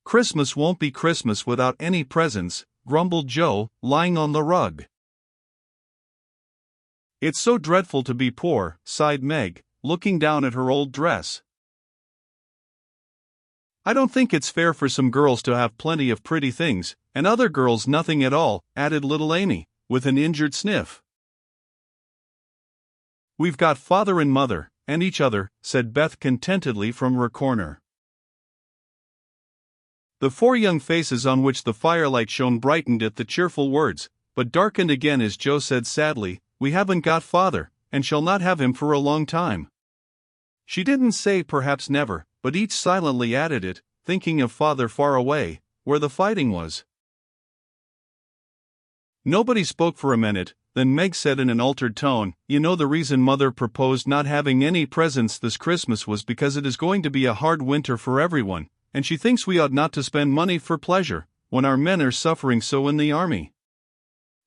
Christmas won't be Christmas without any presents, grumbled Joe, lying on the rug. It's so dreadful to be poor, sighed Meg, looking down at her old dress. I don't think it's fair for some girls to have plenty of pretty things, and other girls nothing at all, added little Amy, with an injured sniff. We've got father and mother, and each other, said Beth contentedly from her corner. The four young faces on which the firelight shone brightened at the cheerful words, but darkened again as Joe said sadly, "We haven't got father, and shall not have him for a long time." She didn't say perhaps never, but each silently added it, thinking of father far away, where the fighting was. Nobody spoke for a minute, then Meg said in an altered tone, "You know the reason Mother proposed not having any presents this Christmas was because it is going to be a hard winter for everyone, and she thinks we ought not to spend money for pleasure, when our men are suffering so in the army.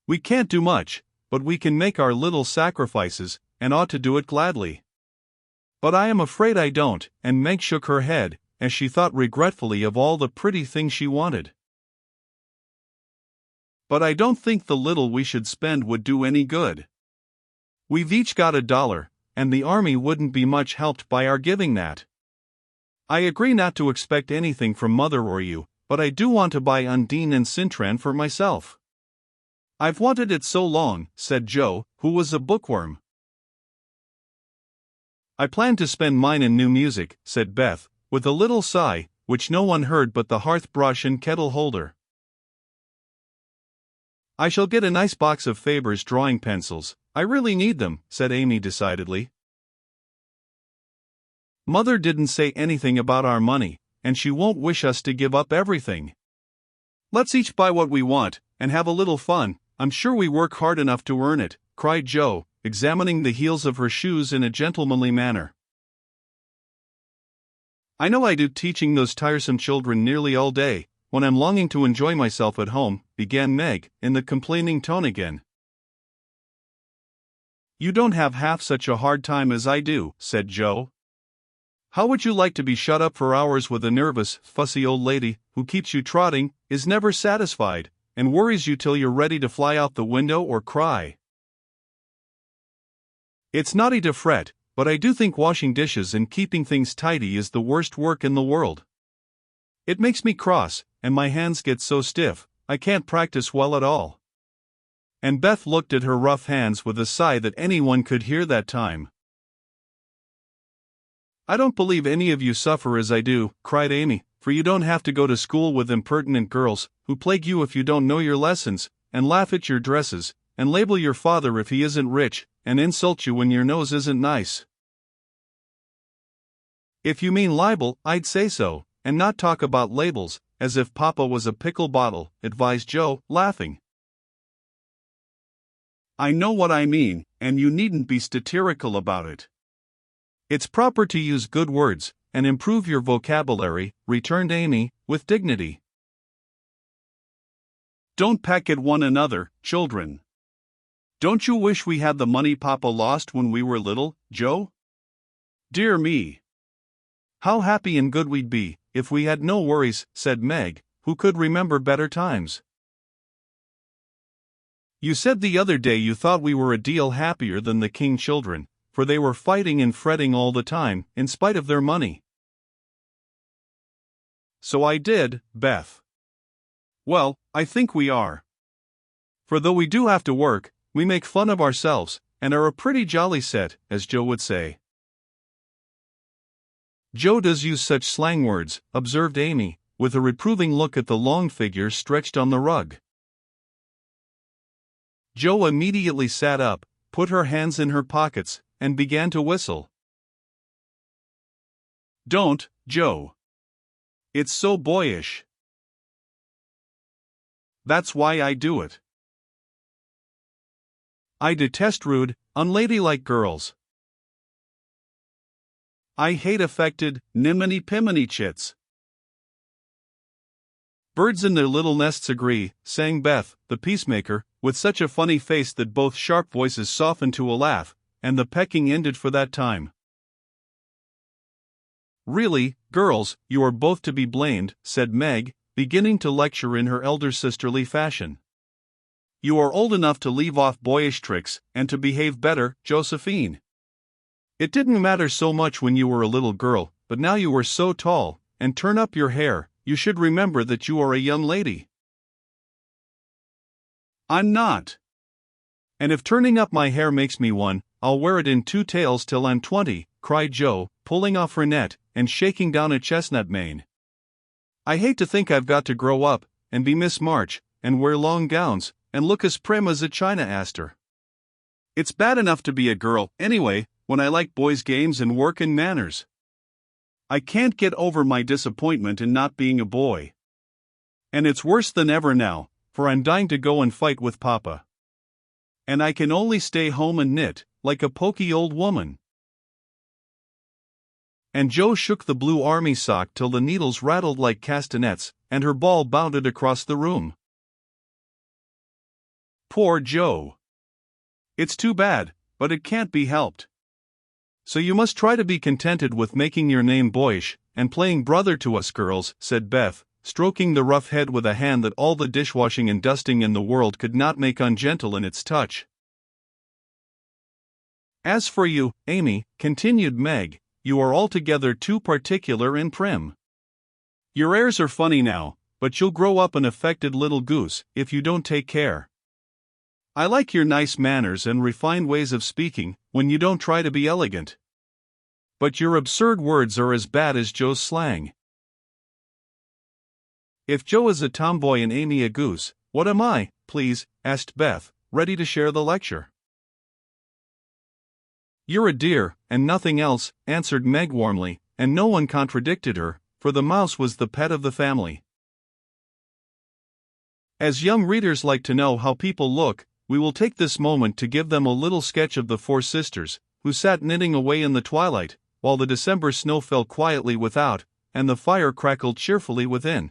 We can't do much, but we can make our little sacrifices, and ought to do it gladly." "But I am afraid I don't," and Meg shook her head, as she thought regretfully of all the pretty things she wanted. "But I don't think the little we should spend would do any good. We've each got $1, and the army wouldn't be much helped by our giving that. I agree not to expect anything from Mother or you, but I do want to buy Undine and Cintran for myself. I've wanted it so long," said Joe, who was a bookworm. "I plan to spend mine in new music," said Beth, with a little sigh, which no one heard but the hearth brush and kettle holder. "I shall get a nice box of Faber's drawing pencils. I really need them," said Amy decidedly. "Mother didn't say anything about our money, and she won't wish us to give up everything. Let's each buy what we want, and have a little fun. I'm sure we work hard enough to earn it," cried Joe, examining the heels of her shoes in a gentlemanly manner. "I know I do, teaching those tiresome children nearly all day, when I'm longing to enjoy myself at home," began Meg, in the complaining tone again. "You don't have half such a hard time as I do," said Joe. "How would you like to be shut up for hours with a nervous, fussy old lady, who keeps you trotting, is never satisfied, and worries you till you're ready to fly out the window or cry? It's naughty to fret, but I do think washing dishes and keeping things tidy is the worst work in the world. It makes me cross, and my hands get so stiff, I can't practice well at all." And Beth looked at her rough hands with a sigh that anyone could hear that time. "I don't believe any of you suffer as I do," cried Amy, "for you don't have to go to school with impertinent girls, who plague you if you don't know your lessons, and laugh at your dresses, and label your father if he isn't rich, and insult you when your nose isn't nice." "If you mean libel, I'd say so, and not talk about labels, as if Papa was a pickle bottle," advised Joe, laughing. "I know what I mean, and you needn't be satirical about it. It's proper to use good words, and improve your vocabulary," returned Amy, with dignity. "Don't peck at one another, children. Don't you wish we had the money Papa lost when we were little, Joe? Dear me! How happy and good we'd be, if we had no worries," said Meg, who could remember better times. "You said the other day you thought we were a deal happier than the King children, for they were fighting and fretting all the time, in spite of their money." "So I did, Beth. Well, I think we are. For though we do have to work, we make fun of ourselves, and are a pretty jolly set, as Joe would say." "Joe does use such slang words," observed Amy, with a reproving look at the long figure stretched on the rug. Joe immediately sat up, put her hands in her pockets, and began to whistle. "Don't, Joe. It's so boyish. That's why I do it. I detest rude, unladylike girls. I hate affected, niminy-piminy chits." "Birds in their little nests agree," sang Beth, the peacemaker, with such a funny face that both sharp voices softened to a laugh, and the pecking ended for that time. "Really, Girls, you are both to be blamed, said Meg, beginning to lecture in her elder sisterly fashion. You are old enough to leave off boyish tricks, and to behave better, Josephine. It didn't matter so much when you were a little girl, but now you are so tall, and turn up your hair, you should remember that you are a young lady. I'm not. And if turning up my hair makes me one, I'll wear it in 2 tails till I'm 20, cried Jo, pulling off her net, and shaking down a chestnut mane. I hate to think I've got to grow up, and be Miss March, and wear long gowns, and look as prim as a China aster. It's bad enough to be a girl, anyway, when I like boys' games and work and manners. I can't get over my disappointment in not being a boy. And it's worse than ever now, for I'm dying to go and fight with Papa. And I can only stay home and knit, like a poky old woman. And Jo shook the blue army sock till the needles rattled like castanets, and her ball bounded across the room. Poor Jo. It's too bad, but it can't be helped. So you must try to be contented with making your name boyish, and playing brother to us girls, said Beth, stroking the rough head with a hand that all the dishwashing and dusting in the world could not make ungentle in its touch. As for you, Amy, continued Meg, you are altogether too particular and prim. Your airs are funny now, but you'll grow up an affected little goose, if you don't take care. I like your nice manners and refined ways of speaking, when you don't try to be elegant. But your absurd words are as bad as Jo's slang. If Jo is a tomboy and Amy a goose, what am I, please? Asked Beth, ready to share the lecture. You're a dear, and nothing else, answered Meg warmly, and no one contradicted her, for the mouse was the pet of the family. As young readers like to know how people look, we will take this moment to give them a little sketch of the 4 sisters, who sat knitting away in the twilight, while the December snow fell quietly without, and the fire crackled cheerfully within.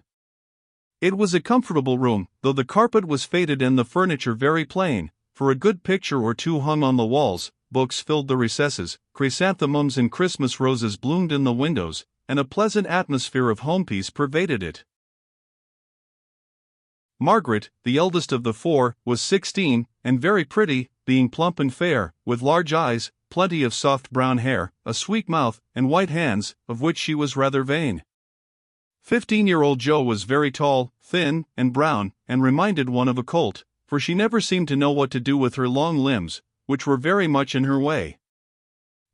It was a comfortable room, though the carpet was faded and the furniture very plain, for a good picture or 2 hung on the walls, books filled the recesses, chrysanthemums and Christmas roses bloomed in the windows, and a pleasant atmosphere of home peace pervaded it. Margaret, the eldest of the 4, was 16, and very pretty, being plump and fair, with large eyes, plenty of soft brown hair, a sweet mouth, and white hands, of which she was rather vain. 15-year-old Jo was very tall, thin, and brown, and reminded one of a colt, for she never seemed to know what to do with her long limbs, which were very much in her way.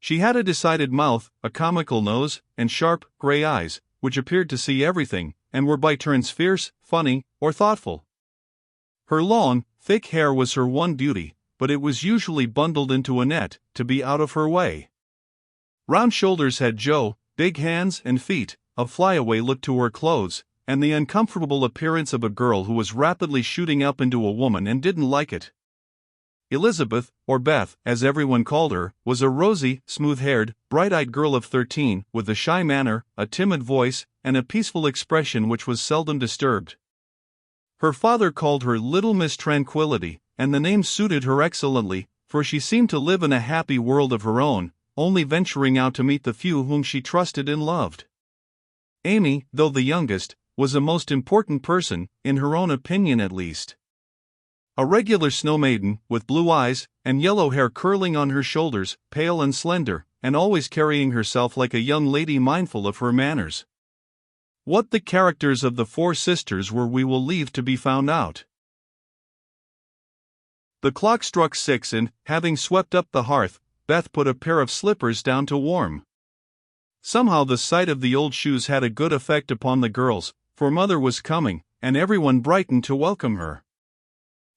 She had a decided mouth, a comical nose, and sharp, gray eyes, which appeared to see everything, and were by turns fierce, funny, or thoughtful. Her long, thick hair was her one beauty, but it was usually bundled into a net, to be out of her way. Round shoulders had Jo, big hands and feet, a flyaway look to her clothes, and the uncomfortable appearance of a girl who was rapidly shooting up into a woman and didn't like it. Elizabeth, or Beth, as everyone called her, was a rosy, smooth-haired, bright-eyed girl of 13, with a shy manner, a timid voice, and a peaceful expression which was seldom disturbed. Her father called her Little Miss Tranquility, and the name suited her excellently, for she seemed to live in a happy world of her own, only venturing out to meet the few whom she trusted and loved. Amy, though the youngest, was a most important person, in her own opinion at least. A regular snow maiden, with blue eyes, and yellow hair curling on her shoulders, pale and slender, and always carrying herself like a young lady mindful of her manners. What the characters of the 4 sisters were we will leave to be found out. The clock struck 6 and, having swept up the hearth, Beth put a pair of slippers down to warm. Somehow the sight of the old shoes had a good effect upon the girls, for Mother was coming, and everyone brightened to welcome her.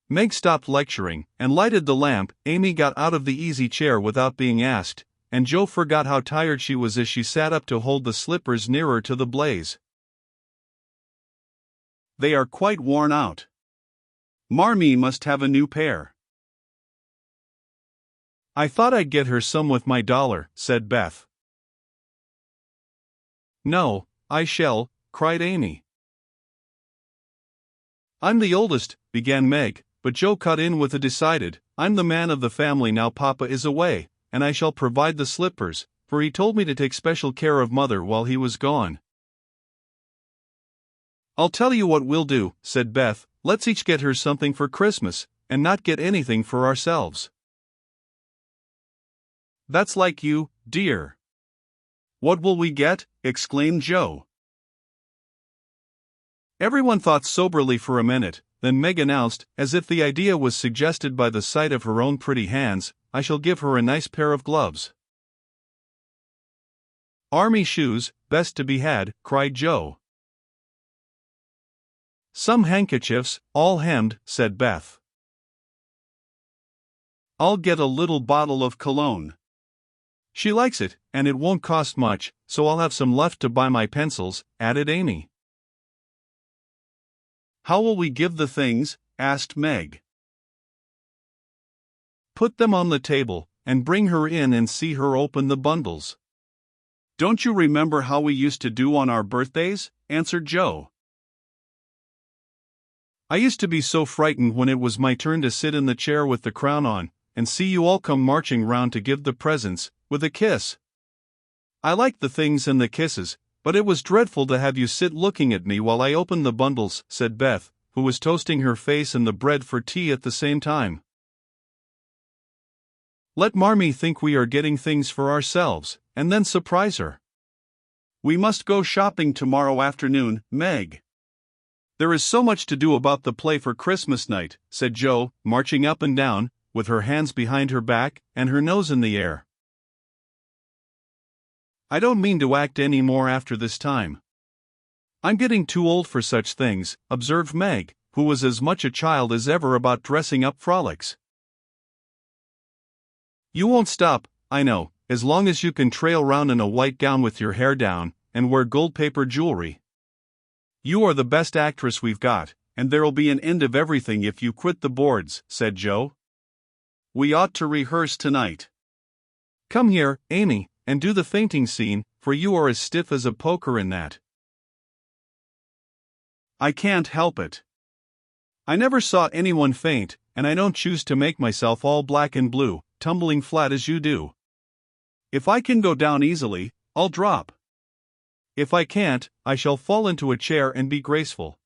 Meg stopped lecturing, and lighted the lamp. Amy got out of the easy chair without being asked, and Jo forgot how tired she was as she sat up to hold the slippers nearer to the blaze. They are quite worn out. Marmee must have a new pair. I thought I'd get her some with my dollar, said Beth. No, I shall, cried Amy. I'm the oldest, began Meg, but Jo cut in with a decided, I'm the man of the family now Papa is away, and I shall provide the slippers, for he told me to take special care of Mother while he was gone. I'll tell you what we'll do, said Beth, let's each get her something for Christmas, and not get anything for ourselves. That's like you, dear. What will we get? Exclaimed Joe. Everyone thought soberly for a minute, then Meg announced, as if the idea was suggested by the sight of her own pretty hands, I shall give her a nice pair of gloves. Army shoes, best to be had, cried Joe. Some handkerchiefs, all hemmed, said Beth. I'll get a little bottle of cologne. She likes it, and it won't cost much, so I'll have some left to buy my pencils, added Amy. How will we give the things? Asked Meg. Put them on the table, and bring her in and see her open the bundles. Don't you remember how we used to do on our birthdays? Answered Joe. I used to be so frightened when it was my turn to sit in the chair with the crown on, and see you all come marching round to give the presents, with a kiss. I liked the things and the kisses, but it was dreadful to have you sit looking at me while I opened the bundles, said Beth, who was toasting her face and the bread for tea at the same time. Let Marmee think we are getting things for ourselves, and then surprise her. We must go shopping tomorrow afternoon, Meg. There is so much to do about the play for Christmas night, said Joe, marching up and down, with her hands behind her back, and her nose in the air. I don't mean to act any more after this time. I'm getting too old for such things, observed Meg, who was as much a child as ever about dressing up frolics. You won't stop, I know, as long as you can trail round in a white gown with your hair down, and wear gold-paper jewelry. You are the best actress we've got, and there'll be an end of everything if you quit the boards, said Joe. We ought to rehearse tonight. Come here, Amy, and do the fainting scene, for you are as stiff as a poker in that. I can't help it. I never saw anyone faint, and I don't choose to make myself all black and blue, tumbling flat as you do. If I can go down easily, I'll drop. If I can't, I shall fall into a chair and be graceful.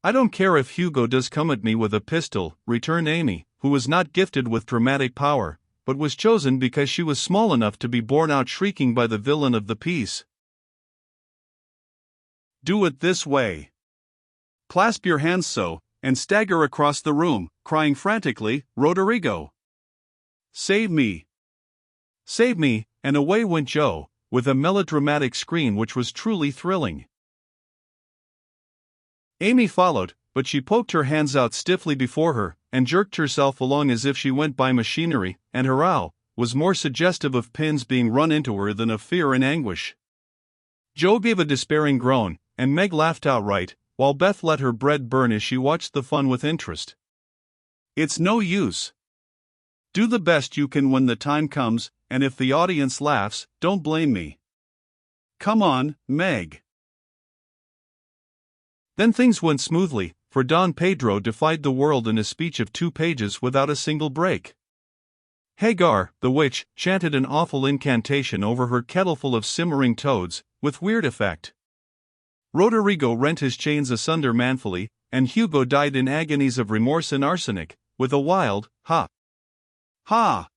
I don't care if Hugo does come at me with a pistol, returned Amy, who was not gifted with dramatic power, but was chosen because she was small enough to be borne out shrieking by the villain of the piece. Do it this way. Clasp your hands so, and stagger across the room, crying frantically, Roderigo! Save me! Save me, and away went Joe, with a melodramatic scream which was truly thrilling. Amy followed, but she poked her hands out stiffly before her, and jerked herself along as if she went by machinery, and her owl was more suggestive of pins being run into her than of fear and anguish. Joe gave a despairing groan, and Meg laughed outright, while Beth let her bread burn as she watched the fun with interest. It's no use. Do the best you can when the time comes, and if the audience laughs, don't blame me. Come on, Meg. Then things went smoothly, for Don Pedro defied the world in a speech of 2 pages without a single break. Hagar, the witch, chanted an awful incantation over her kettleful of simmering toads, with weird effect. Roderigo rent his chains asunder manfully, and Hugo died in agonies of remorse and arsenic, with a wild, ha! Ha!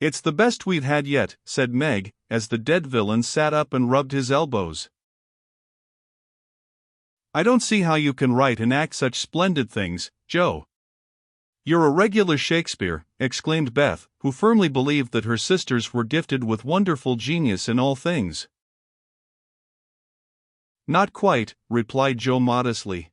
It's the best we've had yet, said Meg, as the dead villain sat up and rubbed his elbows. I don't see how you can write and act such splendid things, Joe. You're a regular Shakespeare, exclaimed Beth, who firmly believed that her sisters were gifted with wonderful genius in all things. Not quite, replied Joe modestly.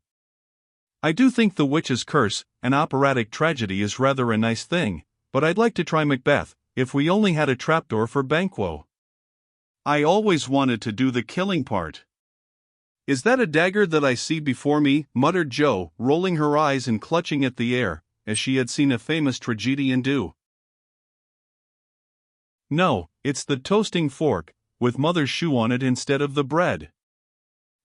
I do think The Witch's Curse, an operatic tragedy, is rather a nice thing, but I'd like to try Macbeth, if we only had a trapdoor for Banquo. I always wanted to do the killing part. Is that a dagger that I see before me? Muttered Joe, rolling her eyes and clutching at the air, as she had seen a famous tragedian do. No, it's the toasting fork, with Mother's shoe on it instead of the bread.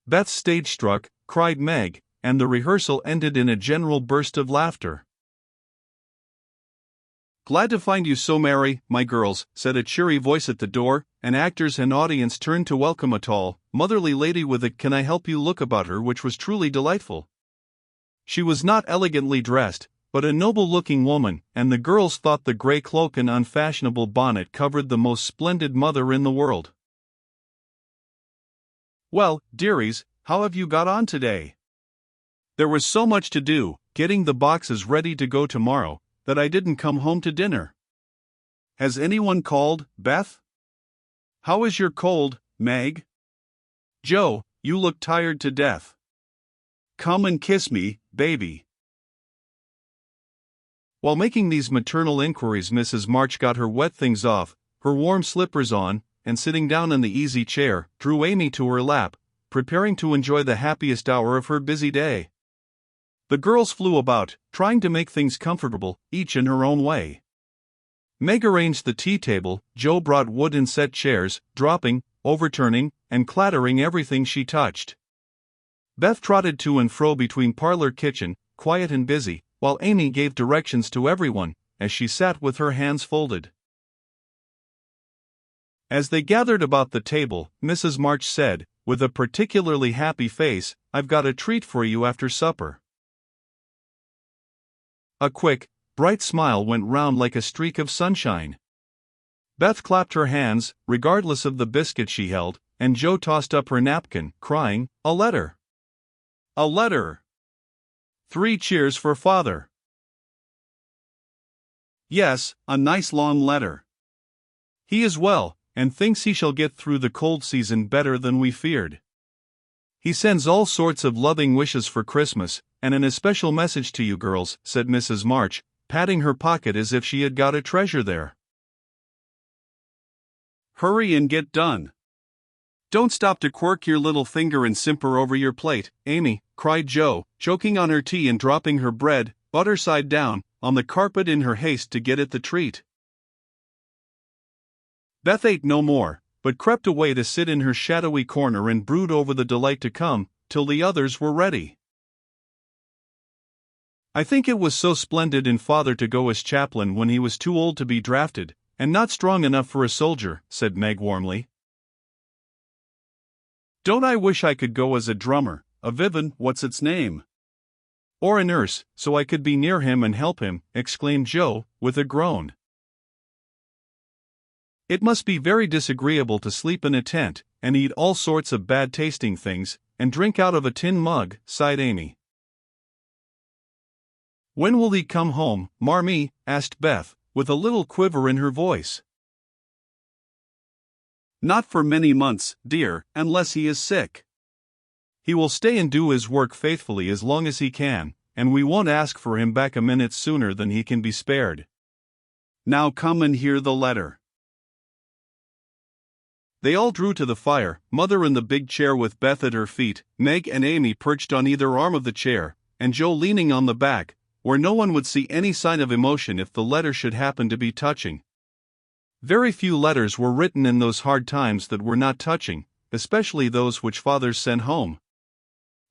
Beth stage-struck, cried Meg, and the rehearsal ended in a general burst of laughter. Glad to find you so merry, my girls, said a cheery voice at the door, and actors and audience turned to welcome a tall, motherly lady with a "can I help you" look about her which was truly delightful. She was not elegantly dressed, but a noble-looking woman, and the girls thought the grey cloak and unfashionable bonnet covered the most splendid mother in the world. "Well, dearies, how have you got on today? There was so much to do, getting the boxes ready to go tomorrow, that I didn't come home to dinner. Has anyone called, Beth? How is your cold, Meg? Joe, you look tired to death. Come and kiss me, baby." While making these maternal inquiries, Mrs. March got her wet things off, her warm slippers on, and sitting down in the easy chair, drew Amy to her lap, preparing to enjoy the happiest hour of her busy day. The girls flew about, trying to make things comfortable, each in her own way. Meg arranged the tea table, Joe brought wood and set chairs, dropping, overturning, and clattering everything she touched. Beth trotted to and fro between parlor kitchen, quiet and busy, while Amy gave directions to everyone, as she sat with her hands folded. As they gathered about the table, Mrs. March said, with a particularly happy face, "I've got a treat for you after supper." A quick, bright smile went round like a streak of sunshine. Beth clapped her hands, regardless of the biscuit she held, and Joe tossed up her napkin, crying, "A letter! A letter! 3 cheers for father!" "Yes, a nice long letter. He is well, and thinks he shall get through the cold season better than we feared. He sends all sorts of loving wishes for Christmas, and an especial message to you girls," said Mrs. March, patting her pocket as if she had got a treasure there. "Hurry and get done. Don't stop to quirk your little finger and simper over your plate, Amy," cried Joe, choking on her tea and dropping her bread, butter side down, on the carpet in her haste to get at the treat. Beth ate no more, but crept away to sit in her shadowy corner and brood over the delight to come, till the others were ready. "I think it was so splendid in father to go as chaplain when he was too old to be drafted, and not strong enough for a soldier," said Meg warmly. "Don't I wish I could go as a drummer, a vivin what's its name? Or a nurse, so I could be near him and help him," exclaimed Joe, with a groan. "It must be very disagreeable to sleep in a tent, and eat all sorts of bad-tasting things, and drink out of a tin mug," sighed Amy. "When will he come home, Marmee?" asked Beth, with a little quiver in her voice. "Not for many months, dear, unless he is sick. He will stay and do his work faithfully as long as he can, and we won't ask for him back a minute sooner than he can be spared. Now come and hear the letter." They all drew to the fire, Mother in the big chair with Beth at her feet, Meg and Amy perched on either arm of the chair, and Joe leaning on the back, where no one would see any sign of emotion if the letter should happen to be touching. Very few letters were written in those hard times that were not touching, especially those which fathers sent home.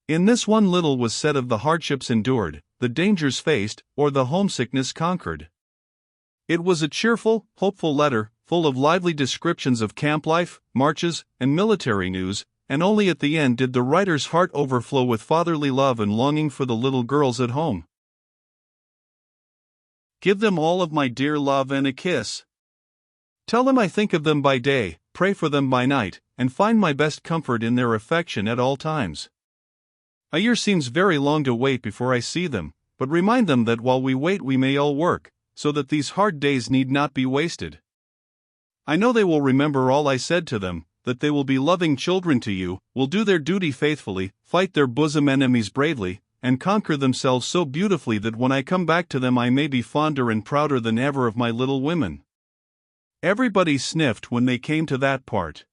In this one little was said of the hardships endured, the dangers faced, or the homesickness conquered. It was a cheerful, hopeful letter, full of lively descriptions of camp life, marches, and military news, and only at the end did the writer's heart overflow with fatherly love and longing for the little girls at home. "Give them all of my dear love and a kiss. Tell them I think of them by day, pray for them by night, and find my best comfort in their affection at all times. A year seems very long to wait before I see them, but remind them that while we wait we may all work, so that these hard days need not be wasted. I know they will remember all I said to them, that they will be loving children to you, will do their duty faithfully, fight their bosom enemies bravely, and conquer themselves so beautifully that when I come back to them I may be fonder and prouder than ever of my little women." Everybody sniffed when they came to that part.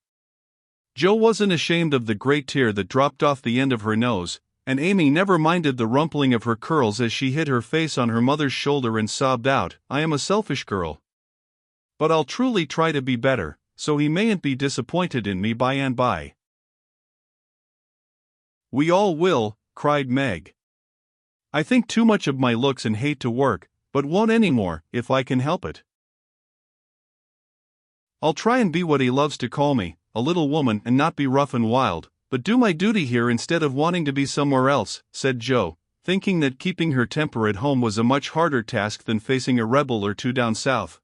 Joe wasn't ashamed of the great tear that dropped off the end of her nose, and Amy never minded the rumpling of her curls as she hid her face on her mother's shoulder and sobbed out, "I am a selfish girl. But I'll truly try to be better, so he mayn't be disappointed in me by and by." "We all will," cried Meg. "I think too much of my looks and hate to work, but won't anymore, if I can help it. I'll try and be what he loves to call me, a little woman, and not be rough and wild, but do my duty here instead of wanting to be somewhere else," said Jo, thinking that keeping her temper at home was a much harder task than facing a rebel or two down south.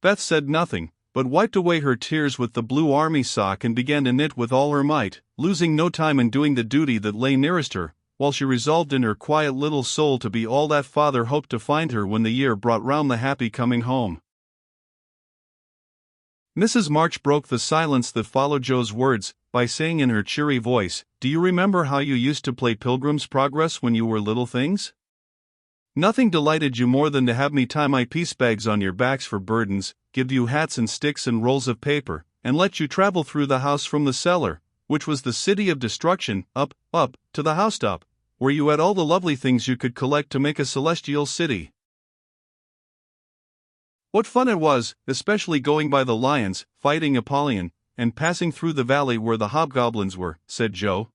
Beth said nothing, but wiped away her tears with the blue army sock and began to knit with all her might, losing no time in doing the duty that lay nearest her, while she resolved in her quiet little soul to be all that father hoped to find her when the year brought round the happy coming home. Mrs. March broke the silence that followed Jo's words, by saying in her cheery voice, "Do you remember how you used to play Pilgrim's Progress when you were little things? Nothing delighted you more than to have me tie my piece bags on your backs for burdens, give you hats and sticks and rolls of paper, and let you travel through the house from the cellar, which was the city of destruction, up, to the housetop, where you had all the lovely things you could collect to make a celestial city. What fun it was, especially going by the lions, fighting Apollyon, and passing through the valley where the hobgoblins were," said Jo.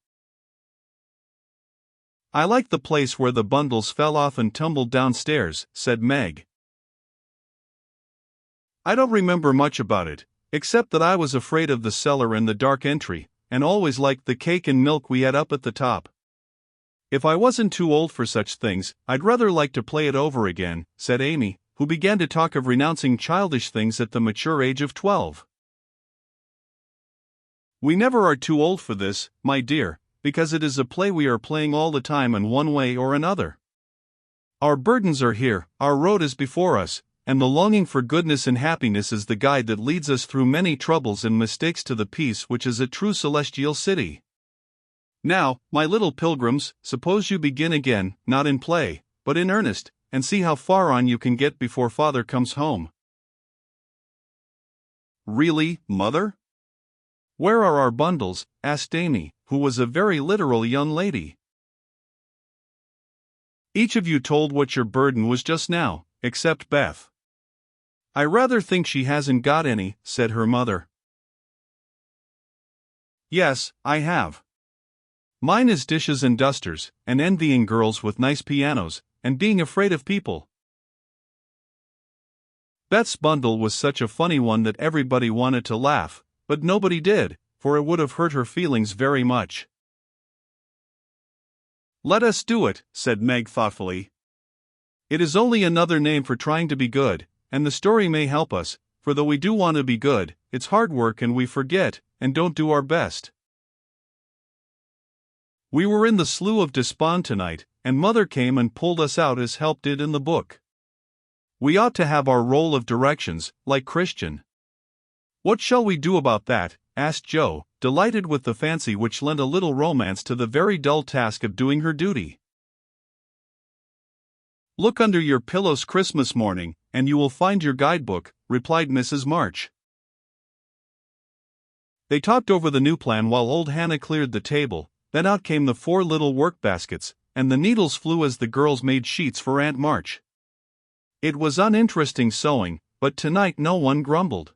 "I liked the place where the bundles fell off and tumbled downstairs," said Meg. "I don't remember much about it, except that I was afraid of the cellar and the dark entry, and always liked the cake and milk we had up at the top. If I wasn't too old for such things, I'd rather like to play it over again," said Amy, who began to talk of renouncing childish things at the mature age of 12. "We never are too old for this, my dear, because it is a play we are playing all the time in one way or another. Our burdens are here, our road is before us, and the longing for goodness and happiness is the guide that leads us through many troubles and mistakes to the peace which is a true celestial city. Now, my little pilgrims, suppose you begin again, not in play, but in earnest, and see how far on you can get before father comes home." "Really, Mother? Where are our bundles?" asked Amy, who was a very literal young lady. "Each of you told what your burden was just now, except Beth." "I rather think she hasn't got any," said her mother. "Yes, I have. Mine is dishes and dusters, and envying girls with nice pianos, and being afraid of people." Beth's bundle was such a funny one that everybody wanted to laugh, but nobody did, for it would have hurt her feelings very much. "Let us do it," said Meg thoughtfully. "It is only another name for trying to be good, and the story may help us, for though we do want to be good, it's hard work and we forget, and don't do our best. We were in the Slough of Despond tonight, and Mother came and pulled us out as help did in the book. We ought to have our roll of directions, like Christian." "What shall we do about that?" asked Jo, delighted with the fancy which lent a little romance to the very dull task of doing her duty. "Look under your pillows Christmas morning, and you will find your guidebook," replied Mrs. March. They talked over the new plan while old Hannah cleared the table, then out came the 4 little work baskets, and the needles flew as the girls made sheets for Aunt March. It was uninteresting sewing, but tonight no one grumbled.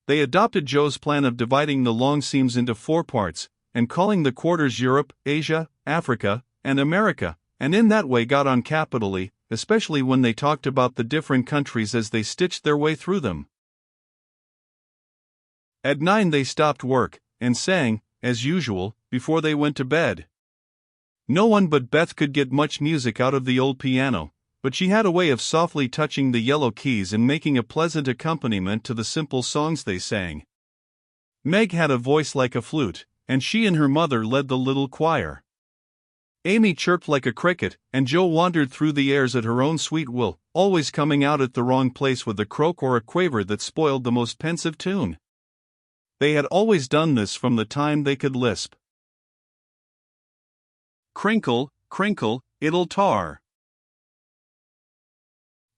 They adopted Jo's plan of dividing the long seams into 4 parts, and calling the quarters Europe, Asia, Africa, and America, and in that way got on capitally, especially when they talked about the different countries as they stitched their way through them. At 9 they stopped work, and sang, as usual, before they went to bed. No one but Beth could get much music out of the old piano, but she had a way of softly touching the yellow keys and making a pleasant accompaniment to the simple songs they sang. Meg had a voice like a flute, and she and her mother led the little choir. Amy chirped like a cricket, and Jo wandered through the airs at her own sweet will, always coming out at the wrong place with a croak or a quaver that spoiled the most pensive tune. They had always done this from the time they could lisp. "Crinkle, crinkle, it'll tar."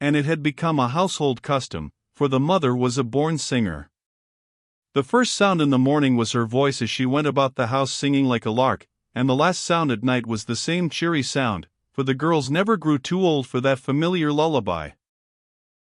And it had become a household custom, for the mother was a born singer. The first sound in the morning was her voice as she went about the house singing like a lark, and the last sound at night was the same cheery sound, for the girls never grew too old for that familiar lullaby.